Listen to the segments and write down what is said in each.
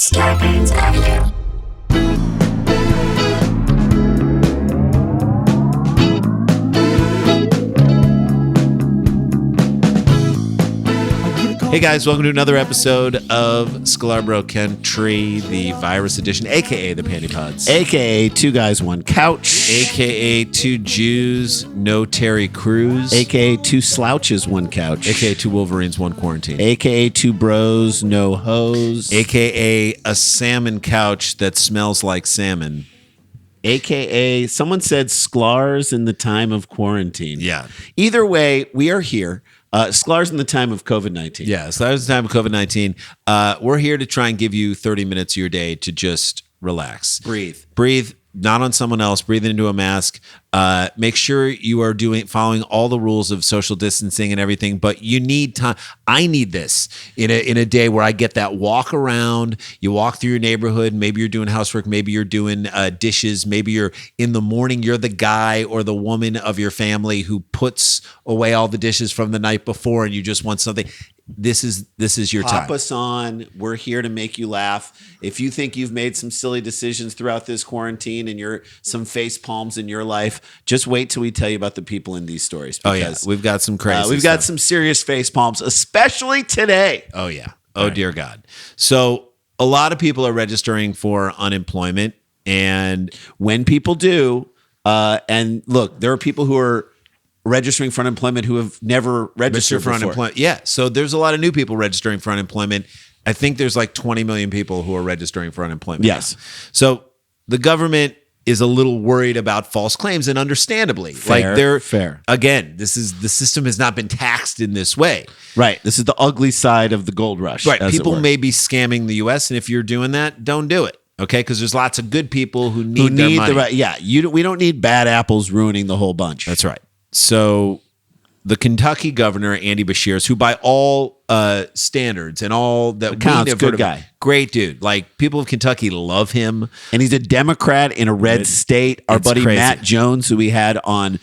Scarpins Avenue. Hey guys, welcome to another episode of Sklar Bro Country, the virus edition, aka the Panty Pods, AKA Two Guys, One Couch, aka Two Jews, No Terry Crews, AKA Two Slouches, One Couch, aka Two Wolverines, One Quarantine, AKA Two Bros, No Hose, aka a salmon couch that smells like salmon, AKA someone said Sklars in the time of quarantine. Yeah. Either way, we are here. Sklars in the time of COVID-19. Yeah, so that was the time of COVID-19. We're here to try and give you 30 minutes of your day to just relax. Breathe, not on someone else. Breathe into a mask. Make sure you are following all the rules of social distancing and everything, but you need time. I need this in a day where I get that walk around. You walk through your neighborhood. Maybe you're doing housework. Maybe you're doing dishes. Maybe you're in the morning. You're the guy or the woman of your family who puts away all the dishes from the night before, and you just want something. This is your time. Pop us on. We're here to make you laugh. If you think you've made some silly decisions throughout this quarantine and you're some face palms in your life, just wait till we tell you about the people in these stories. Oh yeah, we've got some crazy. We've got some serious face palms, especially today. Oh yeah. Oh dear God. So a lot of people are registering for unemployment, and when people do, and look, there are people who are registering for unemployment who have never registered for unemployment. Yeah. So there's a lot of new people registering for unemployment. I think there's like 20 million people who are registering for unemployment. Yes. Now. So the government is a little worried about false claims, and understandably. Fair. Again, the system has not been taxed in this way. Right. This is the ugly side of the gold rush. Right. People may be scamming the U.S., and if you're doing that, don't do it. Okay, because there's lots of good people who need their money. We don't need bad apples ruining the whole bunch. That's right. So the Kentucky governor, Andy Beshear, who by all standards and all that counts, good guy. Great dude. Like, people of Kentucky love him. And he's a Democrat in a red state. Our buddy crazy. Matt Jones, who we had on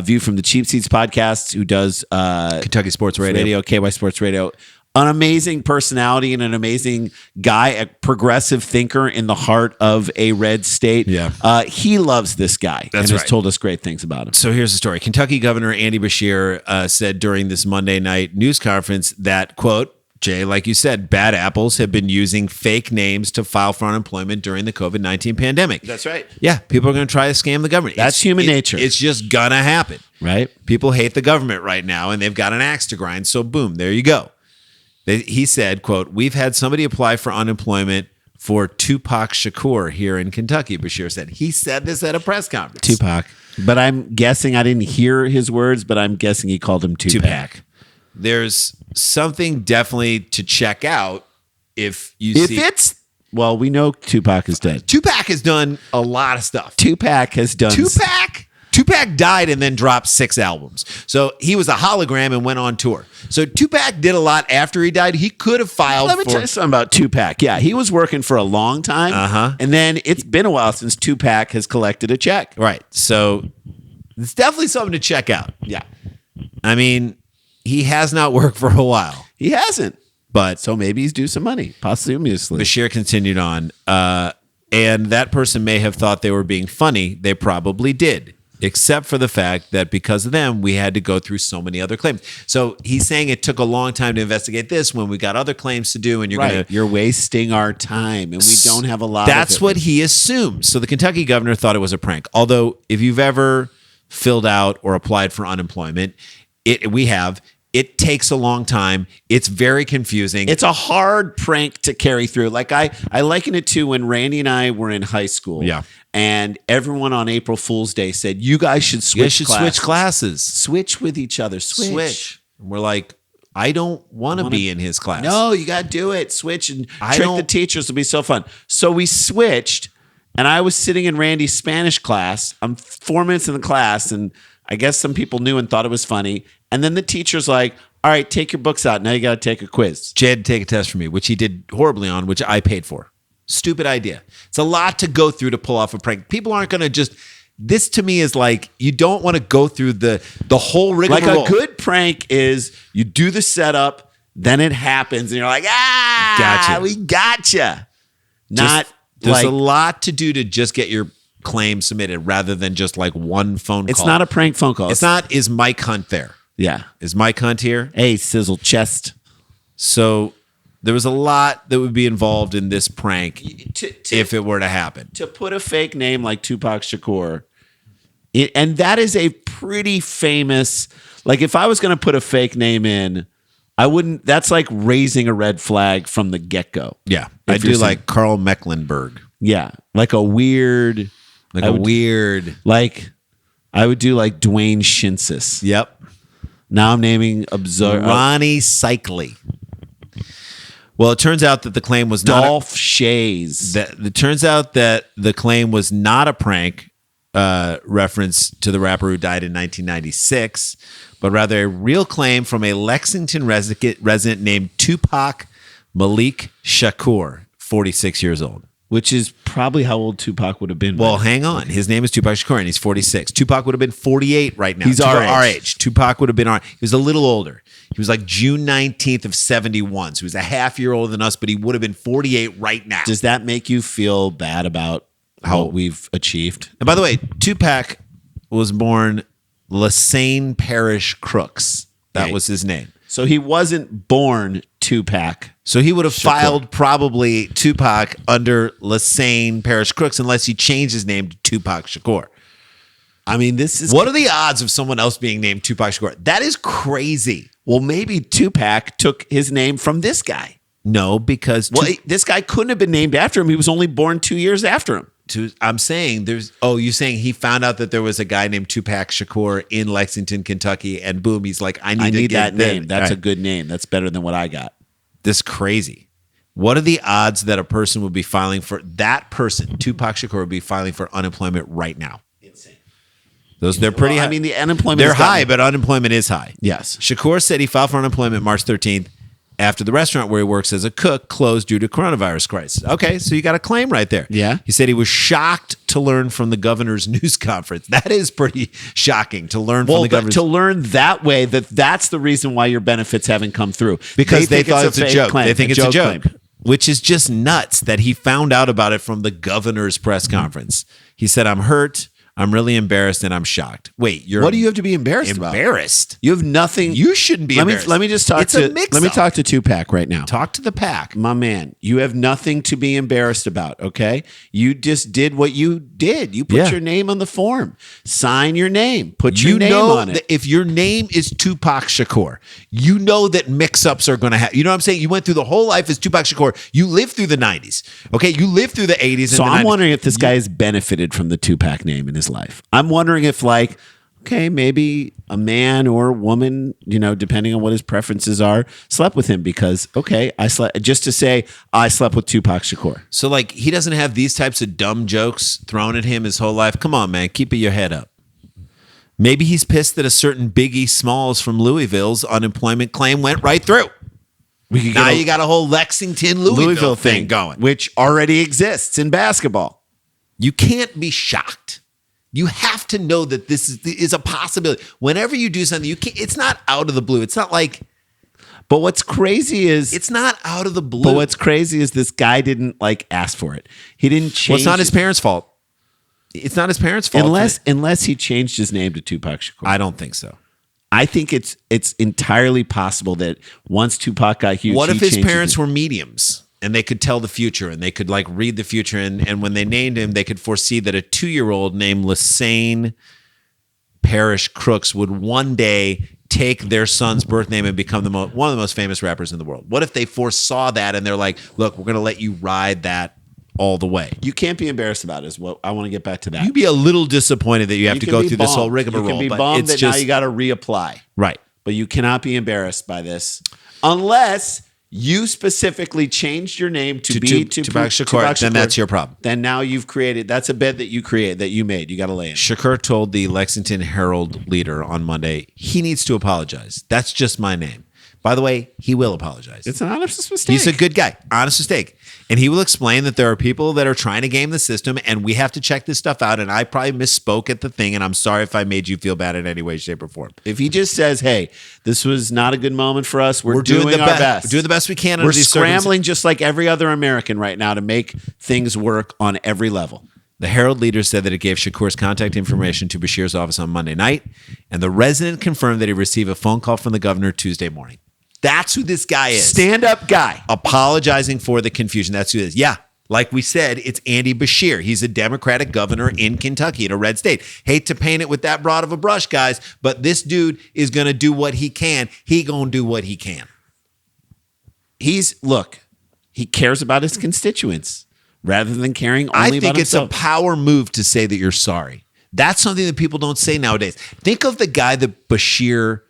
View from the Cheap Seats podcast, who does Kentucky Sports Radio, KY Sports Radio. An amazing personality and an amazing guy, a progressive thinker in the heart of a red state. Yeah. He loves this guy and has told us great things about him. So here's the story. Kentucky Governor Andy Beshear said during this Monday night news conference that, quote, Jay, like you said, bad apples have been using fake names to file for unemployment during the COVID-19 pandemic. That's right. Yeah, people are going to try to scam the government. That's human nature. It's just going to happen. Right. People hate the government right now, and they've got an axe to grind. So boom, there you go. He said, quote, we've had somebody apply for unemployment for Tupac Shakur here in Kentucky, Beshear said. He said this at a press conference. Tupac. But I'm guessing, I didn't hear his words, but I'm guessing he called him Tupac. There's something definitely to check out if well, we know Tupac is dead. Tupac has done a lot of stuff. Tupac died and then dropped 6 albums. So he was a hologram and went on tour. So Tupac did a lot after he died. He could have filed Let me tell you something about Tupac. Yeah, he was working for a long time. Uh-huh. And then it's been a while since Tupac has collected a check. Right. So it's definitely something to check out. Yeah. I mean, he has not worked for a while. He hasn't. But so maybe he's due some money, posthumously. Beshear continued on. And that person may have thought they were being funny. They probably did. Except for the fact that because of them, we had to go through so many other claims. So he's saying it took a long time to investigate this when we got other claims to do, and you're wasting our time, and we don't have a lot. That's what he assumed. So the Kentucky governor thought it was a prank. Although, if you've ever filled out or applied for unemployment, it takes a long time. It's very confusing. It's a hard prank to carry through. Like I liken it to when Randy and I were in high school. Yeah. And everyone on April Fool's Day said, you guys should switch classes. Switch with each other. Switch. And we're like, I don't want to be in his class. No, you got to do it. Switch and trick the teachers. It'll be so fun. So we switched, and I was sitting in Randy's Spanish class. I'm 4 minutes in the class, and I guess some people knew and thought it was funny. And then the teacher's like, all right, take your books out. Now you got to take a quiz. Jay had to take a test for me, which he did horribly on, which I paid for. Stupid idea. It's a lot to go through to pull off a prank. People aren't going to just... This to me is like, you don't want to go through the whole rigmarole. Like a good prank is you do the setup, then it happens, and you're like, gotcha. We gotcha. There's a lot to do to just get your claim submitted rather than just like one phone call. It's not a prank phone call. It's not, is Mike Hunt there? Yeah. Is Mike Hunt here? Hey, sizzle chest. So there was a lot that would be involved in this prank if it were to happen. To put a fake name like Tupac Shakur, and that is a pretty famous, like if I was going to put a fake name in, I wouldn't, that's like raising a red flag from the get-go. Yeah. I do like Carl Mecklenburg. Yeah. Like a weird... I would do like Dwayne Shinsis. Yep. Now I'm naming Ronnie Cycli. Well, it turns out that the claim was Dolph Shays. It turns out that the claim was not a prank reference to the rapper who died in 1996, but rather a real claim from a Lexington resident named Tupac Malik Shakur, 46 years old. Which is probably how old Tupac would have been. Well, hang on. His name is Tupac Shakur, and he's 46. Tupac would have been 48 right now. He's our age. Tupac would have been he was a little older. He was like June 19th of 71. So he was a half year older than us, but he would have been 48 right now. Does that make you feel bad about what we've achieved? And by the way, Tupac was born Lassane Parish Crooks. That was his name. So he wasn't born Tupac. So he would have filed probably Tupac under Lassane Parish Crooks unless he changed his name to Tupac Shakur. I mean, this is... What are the odds of someone else being named Tupac Shakur? That is crazy. Well, maybe Tupac took his name from this guy. No, because... this guy couldn't have been named after him. He was only born 2 years after him. I'm saying there's... Oh, you're saying he found out that there was a guy named Tupac Shakur in Lexington, Kentucky, and boom, he's like, I need that name. That's a good name. That's better than what I got. This crazy. What are the odds that a person would be filing for... That person, Tupac Shakur, would be filing for unemployment right now? Insane. They're pretty high. I mean, the unemployment... They're high, but unemployment is high. Yes. Shakur said he filed for unemployment March 13th after the restaurant where he works as a cook closed due to coronavirus crisis. Okay, so you got a claim right there. Yeah. He said he was shocked to learn from the governor's news conference. That is pretty shocking to learn from the governor's... to learn that way, that's the reason why your benefits haven't come through. Because they thought it's a joke. They think it's a joke. Claim. Which is just nuts that he found out about it from the governor's press conference. He said, I'm hurt. I'm really embarrassed and I'm shocked. Wait, what do you have to be embarrassed about? Embarrassed? You have nothing. You shouldn't be embarrassed. Let me just talk Let me talk to Tupac right now. Talk to the pack. My man, you have nothing to be embarrassed about, okay? You just did what you did. You put your name on the form. Sign your name. Put your name on it. If your name is Tupac Shakur, you know that mix-ups are going to happen. You know what I'm saying? You went through the whole life as Tupac Shakur. You lived through the 90s, okay? You lived through the 80s and so the 90s. I'm wondering if this guy has benefited from the Tupac name in his life. I'm wondering if, like, okay, maybe a man or a woman, depending on what his preferences are, slept with him because, okay, I slept, just to say I slept with Tupac Shakur. So, like, he doesn't have these types of dumb jokes thrown at him his whole life. Come on, man, keep your head up. Maybe he's pissed that a certain Biggie Smalls from Louisville's unemployment claim went right through. Now you got a whole Lexington, Louisville thing going. Which already exists in basketball. You can't be shocked. You have to know that this is a possibility. Whenever you do something, it's not out of the blue. It's not like... But what's crazy is... It's not out of the blue. But what's crazy is this guy didn't, like, ask for it. He didn't change... Well, it's not his parents' fault. It's not his parents' fault. Unless he changed his name to Tupac Shakur. I don't think so. I think it's entirely possible that once Tupac got huge... What if his parents were mediums? And they could tell the future and they could like read the future. And when they named him, they could foresee that a 2-year-old named Lassane Parish Crooks would one day take their son's birth name and become one of the most famous rappers in the world. What if they foresaw that and they're like, look, we're going to let you ride that all the way. You can't be embarrassed about it is what I want to get back to that. You'd be a little disappointed that you have to go through this whole rigmarole. You can be bummed that now you got to reapply. Right. But you cannot be embarrassed by this unless... You specifically changed your name to be Tupac Shakur, then that's your problem. Then now you've created, that's a bed that you made. You got to lay in. Shakur told the Lexington Herald leader on Monday, he needs to apologize. That's just my name. By the way, he will apologize. It's an honest mistake. He's a good guy. Honest mistake. And he will explain that there are people that are trying to game the system and we have to check this stuff out. And I probably misspoke at the thing. And I'm sorry if I made you feel bad in any way, shape, or form. If he just says, hey, this was not a good moment for us. We're doing our best. We're doing the best we can. We're scrambling just like every other American right now to make things work on every level. The Herald leader said that it gave Shakur's contact information to Bashir's office on Monday night. And the resident confirmed that he received a phone call from the governor Tuesday morning. That's who this guy is. Stand-up guy. Apologizing for the confusion. That's who it is. Yeah. Like we said, it's Andy Bashir. He's a Democratic governor in Kentucky, in a red state. Hate to paint it with that broad of a brush, guys, but this dude is going to do what he can. He going to do what he can. He cares about his constituents rather than caring only about himself. I think it's a power move to say that you're sorry. That's something that people don't say nowadays. Think of the guy that Bashir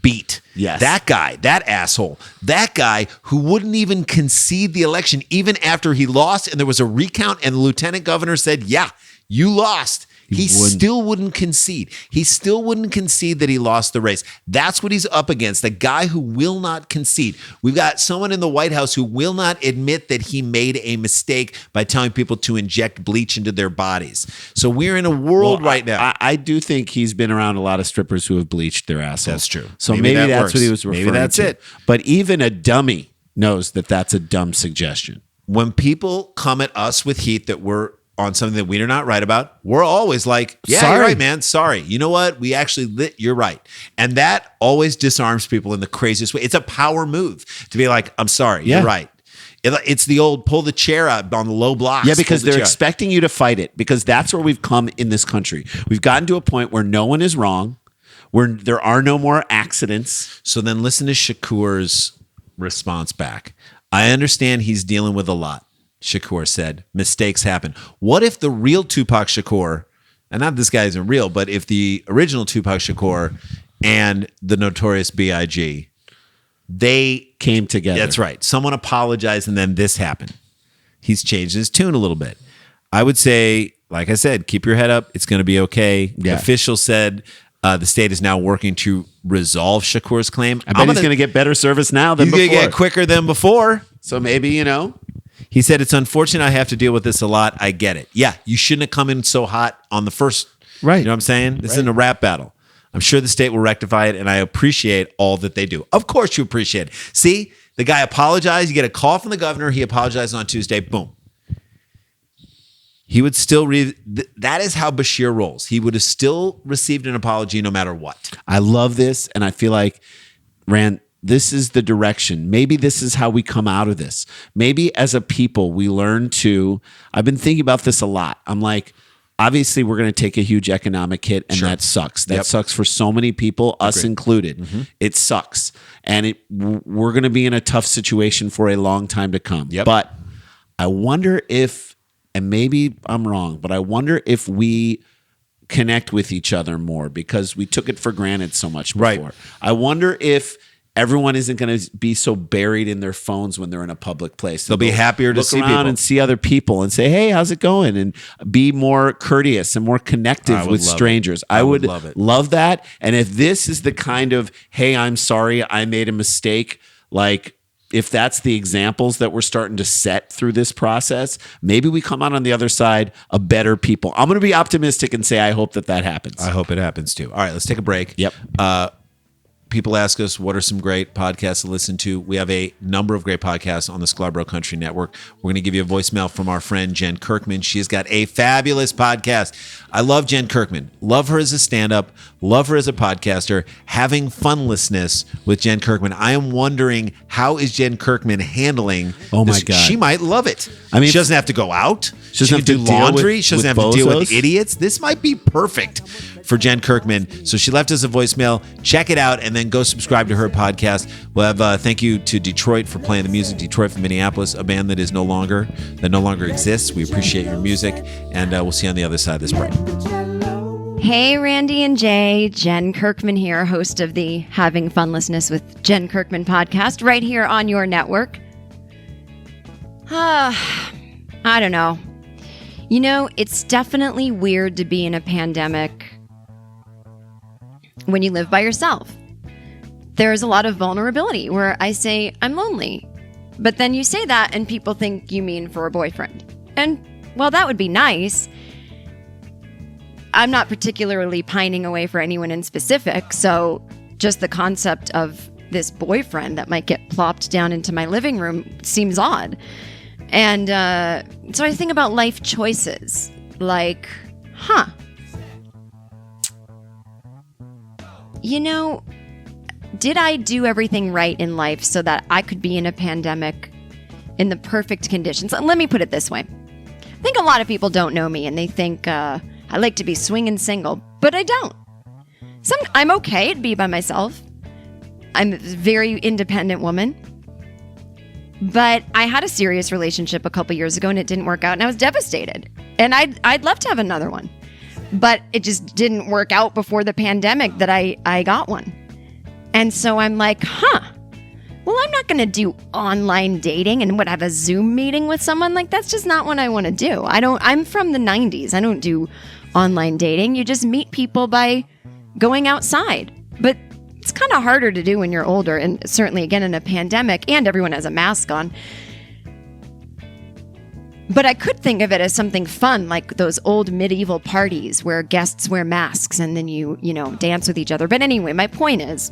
beat. Yes. That guy, that asshole, that guy who wouldn't even concede the election even after he lost and there was a recount and the lieutenant governor said, yeah, you lost. He still wouldn't concede. He still wouldn't concede that he lost the race. That's what he's up against, a guy who will not concede. We've got someone in the White House who will not admit that he made a mistake by telling people to inject bleach into their bodies. So we're in a world right now. I do think he's been around a lot of strippers who have bleached their assholes. That's true. So maybe that's what he was referring to. Maybe that's it. But even a dummy knows that that's a dumb suggestion. When people come at us with heat that we're on something that we are not right about, we're always like, yeah, sorry. You're right, man. Sorry. You know what? We actually you're right. And that always disarms people in the craziest way. It's a power move to be like, I'm sorry. Yeah. You're right. It's the old pull the chair out on the low blocks. Yeah, because they're expecting you to fight it, because that's where we've come in this country. We've gotten to a point where no one is wrong, where there are no more accidents. So then listen to Shakur's response back. I understand he's dealing with a lot. Shakur said, mistakes happen. What if the real Tupac Shakur, and not this guy isn't real, but if the original Tupac Shakur and the Notorious B.I.G., they came together? That's right. Someone apologized and then this happened. He's changed his tune a little bit. I would say, like I said, keep your head up. It's going to be okay. Yeah. The official said the state is now working to resolve Shakur's claim. I bet he's going to get better service now than before. He's going to get quicker than before. So maybe, He said, it's unfortunate I have to deal with this a lot. I get it. Yeah, you shouldn't have come in so hot on the first. Right. You know what I'm saying? This isn't a rap battle. I'm sure the state will rectify it, and I appreciate all that they do. Of course you appreciate it. See, the guy apologized. You get a call from the governor. He apologized on Tuesday. Boom. He would still that is how Bashir rolls. He would have still received an apology no matter what. I love this, and I feel like, Rand, this is the direction. Maybe this is how we come out of this. Maybe as a people, we learn to, I've been thinking about this a lot. I'm like, obviously we're going to take a huge economic hit, and that sucks. That sucks for so many people, us included. Mm-hmm. It sucks. And we're going to be in a tough situation for a long time to come. Yep. But I wonder if, and maybe I'm wrong, but I wonder if we connect with each other more because we took it for granted so much before. Right. I wonder if everyone isn't going to be so buried in their phones when they're in a public place. They'll be happier to see people. Look around and see other people and say, hey, how's it going? And be more courteous and more connective with strangers. I would love that. And if this is the kind of, hey, I'm sorry, I made a mistake, like if that's the examples that we're starting to set through this process, maybe we come out on the other side a better people. I'm going to be optimistic and say I hope that happens. I hope it happens too. All right, let's take a break. Yep. People ask us, what are some great podcasts to listen to? We have a number of great podcasts on the Sklar Bro Country Network. We're going to give you a voicemail from our friend Jen Kirkman. She's got a fabulous podcast. I love Jen Kirkman. Love her as a stand-up. Love her as a podcaster. Having funlessness with Jen Kirkman. I am wondering, how is Jen Kirkman handling Oh my this? God. She might love it. I mean, she doesn't have to go out. She doesn't have can to do deal laundry. with- She doesn't with have to deal with bozos. idiots. This might be perfect for Jen Kirkman. So she left us a voicemail. Check it out and then go subscribe to her podcast. We'll have thank you to Detroit for playing the music. Detroit from Minneapolis, a band that no longer exists. We appreciate your music, and we'll see you on the other side of this break. Hey, Randy and Jay. Jen Kirkman here, host of the Having Funlessness with Jen Kirkman podcast, right here on your network. I don't know. You know, it's definitely weird to be in a pandemic when you live by yourself. There's a lot of vulnerability where I say, I'm lonely. But then you say that and people think you mean for a boyfriend. And while that would be nice, I'm not particularly pining away for anyone in specific. So just the concept of this boyfriend that might get plopped down into my living room seems odd. And so I think about life choices like, did I do everything right in life so that I could be in a pandemic in the perfect conditions? Let me put it this way. I think a lot of people don't know me and they think I like to be swinging single, but I don't. I'm okay to be by myself. I'm a very independent woman. But I had a serious relationship a couple years ago and it didn't work out and I was devastated. And I'd love to have another one. But it just didn't work out before the pandemic that I got one. And so I'm like, well, I'm not going to do online dating and have a Zoom meeting with someone. Like, that's just not what I want to do. I'm from the 90s. I don't do online dating. You just meet people by going outside. But it's kind of harder to do when you're older. And certainly, again, in a pandemic and everyone has a mask on. But I could think of it as something fun, like those old medieval parties where guests wear masks and then you dance with each other. But anyway, my point is,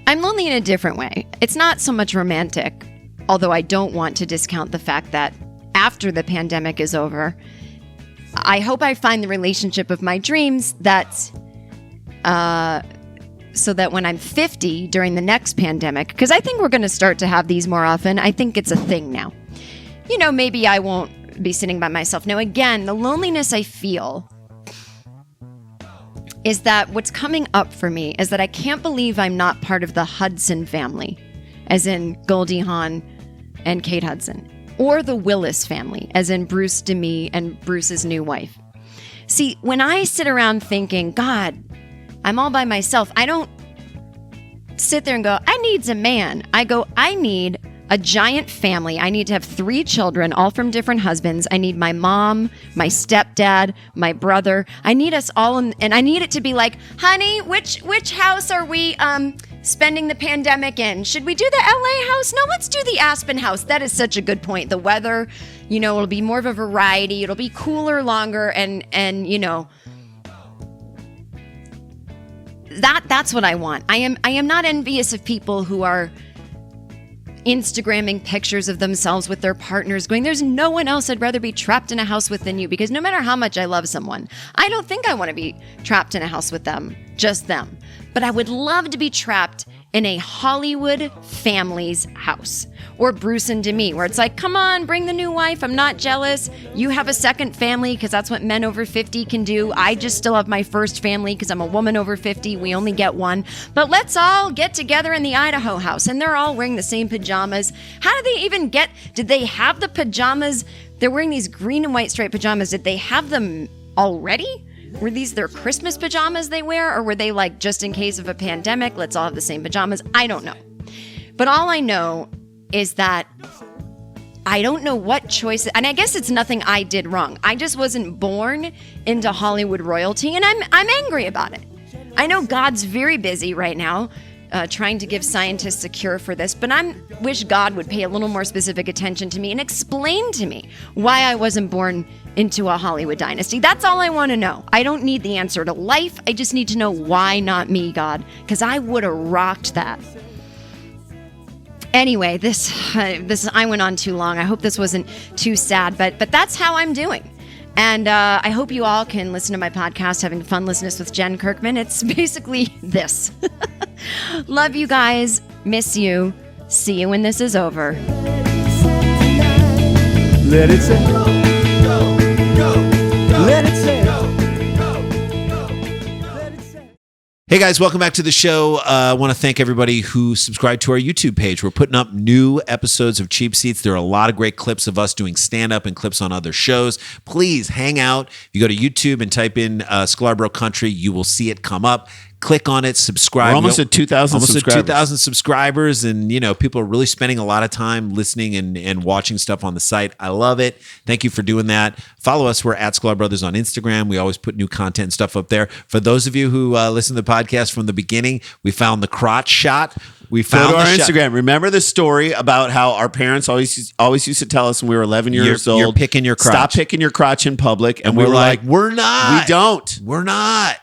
I'm lonely in a different way. It's not so much romantic, although I don't want to discount the fact that after the pandemic is over, I hope I find the relationship of my dreams so that when I'm 50 during the next pandemic, because I think we're going to start to have these more often. I think it's a thing now. Maybe I won't be sitting by myself. Now, again, the loneliness I feel is that what's coming up for me is that I can't believe I'm not part of the Hudson family, as in Goldie Hawn and Kate Hudson, or the Willis family, as in Bruce Demi and Bruce's new wife. See, when I sit around thinking, God, I'm all by myself, I don't sit there and go, I need a man. I go, I need a giant family. I need to have 3 children, all from different husbands. I need my mom, my stepdad, my brother. I need us all, and I need it to be like, honey, which house are we spending the pandemic in? Should we do the LA house? No, let's do the Aspen house. That is such a good point. The weather, it'll be more of a variety. It'll be cooler longer, and that's what I want. I am not envious of people who are Instagramming pictures of themselves with their partners going, there's no one else I'd rather be trapped in a house with than you, because no matter how much I love someone, I don't think I want to be trapped in a house with them, just them. But I would love to be trapped in a Hollywood family's house, or Bruce and Demi, where it's like, come on, bring the new wife. I'm not jealous. You have a second family because that's what men over 50 can do. I just still have my first family because I'm a woman over 50. We only get one. But let's all get together in the Idaho house. And they're all wearing the same pajamas. How did they even did they have the pajamas? They're wearing these green and white striped pajamas. Did they have them already? Were these their Christmas pajamas they wear? Or were they like, just in case of a pandemic, let's all have the same pajamas? I don't know. But all I know is that I don't know what choices, and I guess it's nothing I did wrong. I just wasn't born into Hollywood royalty, and I'm angry about it. I know God's very busy right now trying to give scientists a cure for this, but I wish God would pay a little more specific attention to me and explain to me why I wasn't born into a Hollywood dynasty. That's all I want to know. I don't need the answer to life. I just need to know why not me, God, because I would have rocked that. Anyway, this I went on too long. I hope this wasn't too sad, but that's how I'm doing. And I hope you all can listen to my podcast, Having Funlessness with Jen Kirkman. It's basically this. Love you guys. Miss you. See you when this is over. Let it say. Go, go, go, let it say. Hey guys, welcome back to the show. I want to thank everybody who subscribed to our YouTube page. We're putting up new episodes of Cheap Seats. There are a lot of great clips of us doing stand-up and clips on other shows. Please hang out. If you go to YouTube and type in Sklar Bro Country, you will see it come up. click on it, subscribe. We're almost at 2,000 subscribers. At 2,000 subscribers, and people are really spending a lot of time listening and watching stuff on the site. I love it. Thank you for doing that. Follow us. We're at Sklar Brothers on Instagram. We always put new content and stuff up there. For those of you who listen to the podcast from the beginning, we found the crotch shot. We found Go to our Instagram. Remember the story about how our parents always used to tell us when we were 11 years old, you're picking your crotch. Stop picking your crotch in public. And we were like, we're not. We don't. We're not.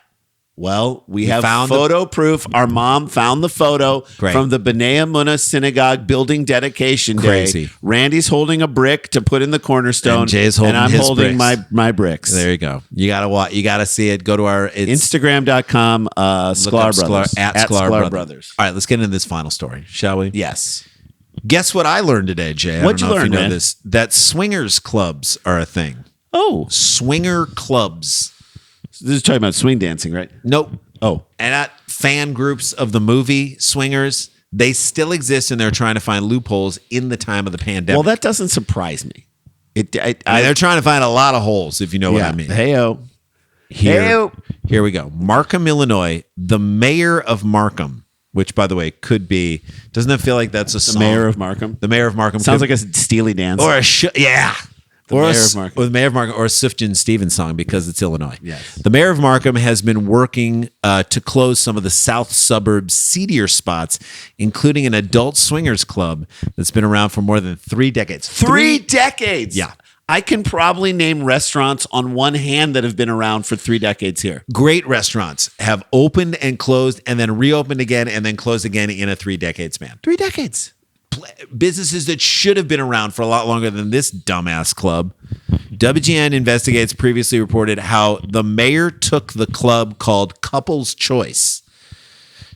Well, we have photo proof. Our mom found the photo from the B'nai Amunah Synagogue building dedication day. Crazy. Randy's holding a brick to put in the cornerstone, and Jay's holding I'm his holding bricks. my bricks. There you go. You gotta You gotta see it. Go to our Instagram.com Sklar Brothers at Sklar Brothers. All right, let's get into this final story, shall we? Yes. Guess what I learned today, Jay? What'd you learn, if you know man? this. That swingers clubs are a thing. Oh, swinger clubs. This is talking about swing dancing, right? Nope. Oh. And not fan groups of the movie Swingers. They still exist, and they're trying to find loopholes in the time of the pandemic. Well, that doesn't surprise me. They're trying to find a lot of holes, if you know what I mean. Hey-o. Here we go. Markham, Illinois. The mayor of Markham, which, by the way, could be. Doesn't it feel like that's a song? The mayor of Markham. The mayor of Markham Sounds like a Steely Dan song. or a yeah. The mayor of Markham. Or the mayor of Markham, or a Sufjan Stevens song because it's Illinois. Yes. The mayor of Markham has been working to close some of the south suburbs' seedier spots, including an adult swingers club that's been around for more than 3 decades. 3 decades? Yeah. I can probably name restaurants on one hand that have been around for 3 decades here. Great restaurants have opened and closed and then reopened again and then closed again in a 3-decade span. 3 decades. Businesses that should have been around for a lot longer than this dumbass club. WGN Investigates previously reported how the mayor took the club called Couples Choice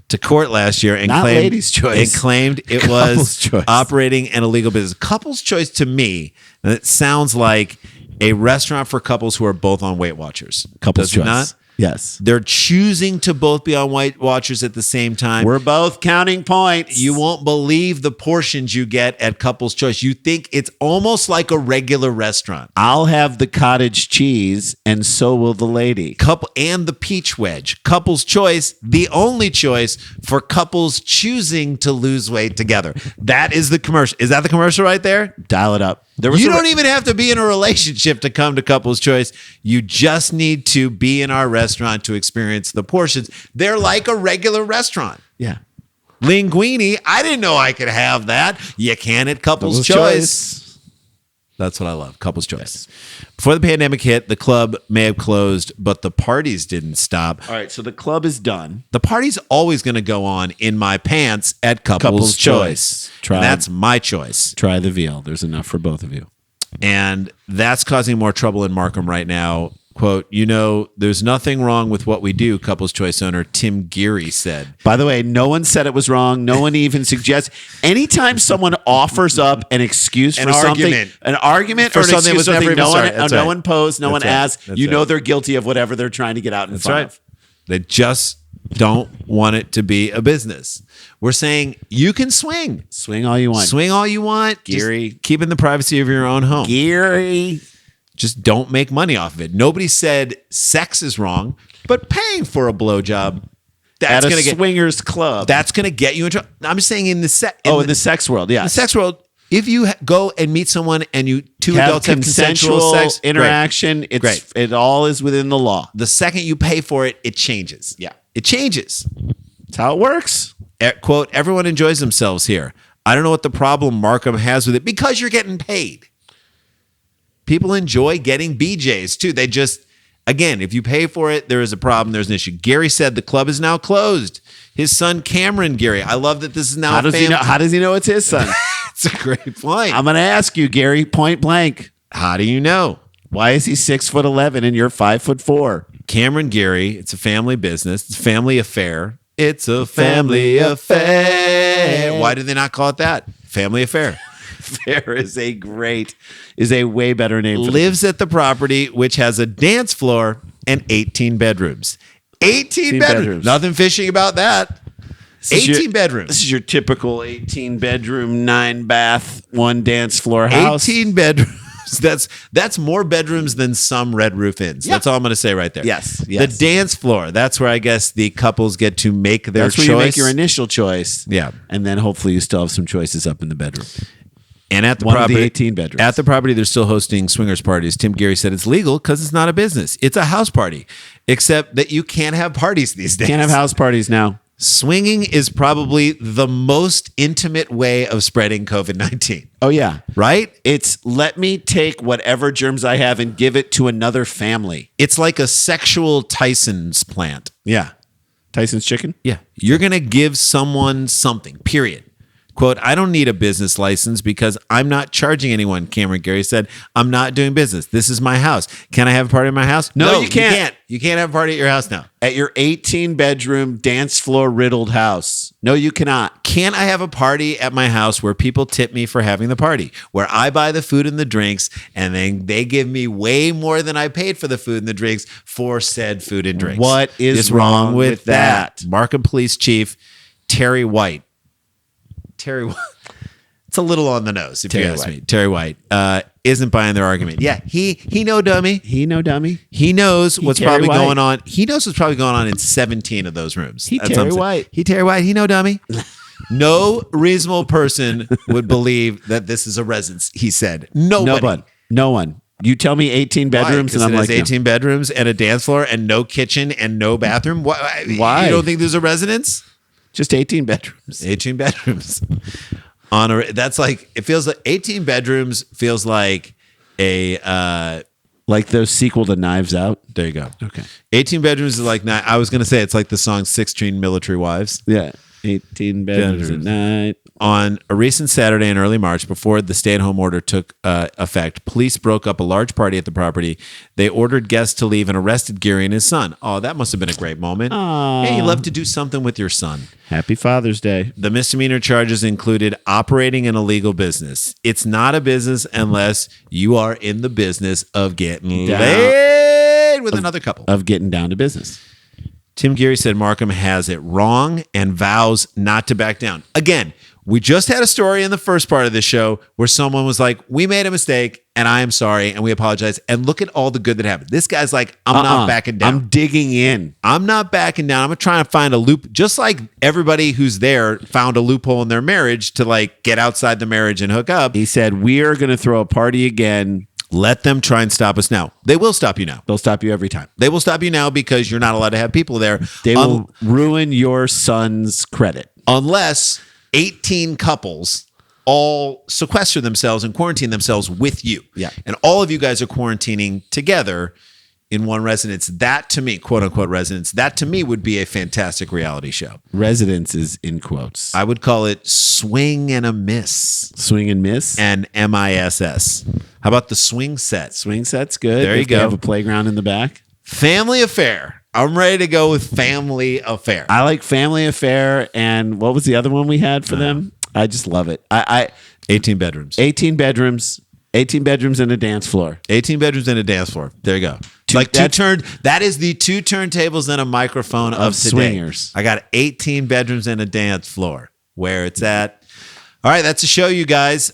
to court last year and Not claimed Ladies' Choice. and claimed it Couples was Choice. operating an illegal business. Couples Choice to me, it sounds like a restaurant for couples who are both on Weight Watchers. Couples Does it Choice. not? Yes. They're choosing to both be on Weight Watchers at the same time. We're both counting points. You won't believe the portions you get at Couples Choice. You think it's almost like a regular restaurant. I'll have the cottage cheese, and so will the lady. And the peach wedge. Couples Choice, the only choice for couples choosing to lose weight together. That is the commercial. Is that the commercial right there? Dial it up. You don't even have to be in a relationship to come to Couples Choice. You just need to be in our restaurant to experience the portions. They're like a regular restaurant. Yeah. Linguine, I didn't know I could have that. You can at Couples Choice. That's what I love. Couples Choice. Yes. Before the pandemic hit, the club may have closed, but the parties didn't stop. All right, so the club is done. The party's always going to go on in my pants at Couples Choice. And that's my choice. Try the veal. There's enough for both of you. And that's causing more trouble in Markham right now. Quote, there's nothing wrong with what we do, Couples Choice owner Tim Geary said. By the way, no one said it was wrong. No one even suggests. Anytime someone offers up an excuse for something, an argument for or an something excuse, was never even started. no one posed, no one asked. That's you know they're guilty of whatever they're trying to get out in front of. They just don't want it to be a business. We're saying you can swing. Swing all you want. Swing all you want. Geary. Just keep in the privacy of your own home. Geary. Just don't make money off of it. Nobody said sex is wrong, but paying for a blowjob at a swingers club, that's going to get you in trouble. I'm just saying in the sex world, yeah. In the sex world, if you go and meet someone and two adults have consensual sex interaction, great. It all is within the law. The second you pay for it, it changes. Yeah. It changes. That's how it works. Quote, everyone enjoys themselves here. I don't know what the problem Markham has with it because you're getting paid. People enjoy getting BJs too. They just, again, if you pay for it, there is a problem. There's an issue. Gary said the club is now closed. His son, Cameron Gary. I love that this is now How does he know it's his son? It's a great point. I'm going to ask you, Gary, point blank. How do you know? Why is he 6'11" and you're 5'4"? Cameron Gary, it's a family business. It's a family affair. It's a family affair. Why did they not call it that? Family affair. Fair is a way better name. Lives at the property, which has a dance floor and 18 bedrooms. 18 bedrooms. Nothing fishy about that. 18 bedrooms. This is your typical 18 bedroom, 9 bath, 1 dance floor house. 18 bedrooms. That's more bedrooms than some Red Roof Inns. Yep. That's all I'm going to say right there. Yes. The dance floor. That's where I guess the couples get to make their choice. That's where you make your initial choice. Yeah. And then hopefully you still have some choices up in the bedroom. And at the One property, of the 18 bedrooms. At the property, they're still hosting swingers parties. Tim Gary said it's legal because it's not a business. It's a house party, except that you can't have parties these days. Can't have house parties now. Swinging is probably the most intimate way of spreading COVID-19. Oh, yeah. Right? It's let me take whatever germs I have and give it to another family. It's like a sexual Tyson's plant. Yeah. Tyson's chicken? Yeah. You're going to give someone something, period. Quote, I don't need a business license because I'm not charging anyone, Cameron Gary said. I'm not doing business. This is my house. Can I have a party in my house? No, you can't. You can't have a party at your house now. At your 18-bedroom, dance floor riddled house. No, you cannot. Can I have a party at my house where people tip me for having the party, where I buy the food and the drinks, and then they give me way more than I paid for the food and the drinks for said food and drinks? What is wrong with that? Markham Police Chief Terry White. It's a little on the nose, if you ask me. Terry White isn't buying their argument. Yeah, he no dummy. He no dummy. He knows what's Terry probably White. going on. He knows what's probably going on in 17 of those rooms. He Terry White. He Terry White. He no dummy. No reasonable person would believe that this is a residence, he said. Nobody. No one. You tell me 18 bedrooms and I'm like, 18 bedrooms and a dance floor and no kitchen and no bathroom. Why? You don't think there's a residence? Just 18 bedrooms. 18 bedrooms. That's like, it feels like 18 bedrooms feels like a like the sequel to Knives Out. There you go. Okay. 18 bedrooms is like, I was going to say it's like the song 16 Military Wives. Yeah. 18 bedrooms at night. On a recent Saturday in early March, before the stay-at-home order took effect, police broke up a large party at the property. They ordered guests to leave and arrested Gary and his son. Oh, that must have been a great moment. Hey, you love to do something with your son. Happy Father's Day. The misdemeanor charges included operating an illegal business. It's not a business unless you are in the business of getting laid with another couple. Of getting down to business. Tim Gary said Markham has it wrong and vows not to back down. Again, we just had a story in the first part of the show where someone was like, we made a mistake and I am sorry and we apologize. And look at all the good that happened. This guy's like, I'm not backing down. I'm digging in. I'm not backing down. I'm trying to find a loop. Just like everybody who's there found a loophole in their marriage to like get outside the marriage and hook up. He said, we are going to throw a party again. Let them try and stop us now. They will stop you now. They'll stop you every time. They will stop you now because you're not allowed to have people there. They will ruin your son's credit. Unless 18 couples all sequester themselves and quarantine themselves with you. Yeah. And all of you guys are quarantining together in one residence. That to me, quote unquote residence, that to me would be a fantastic reality show. Residence is in quotes. I would call it Swing and a Miss. Swing and Miss? And MISS. How about the swing set? Swing set's good. There you if go. They have a playground in the back. Family Affair. I'm ready to go with Family Affair. I like Family Affair. And what was the other one we had for them? I just love it. 18 bedrooms. 18 bedrooms. 18 bedrooms and a dance floor. 18 bedrooms and a dance floor. There you go. That is the two turntables and a microphone of today. Swingers. I got 18 bedrooms and a dance floor. Where it's at. All right, that's the show, you guys.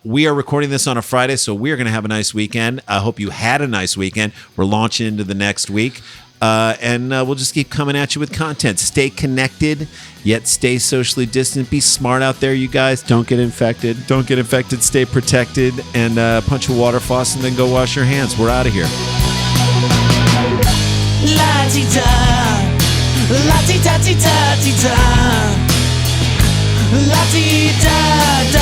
We are recording this on a Friday, so we are going to have a nice weekend. I hope you had a nice weekend. We're launching into the next week. And we'll just keep coming at you with content. Stay connected, yet stay socially distant. Be smart out there, you guys. Don't get infected. Don't get infected. Stay protected. And punch a water faucet and then go wash your hands. We're out of here. La-ti-da, la-ti-da-ti-da-ti-da, la-ti-da-da-da.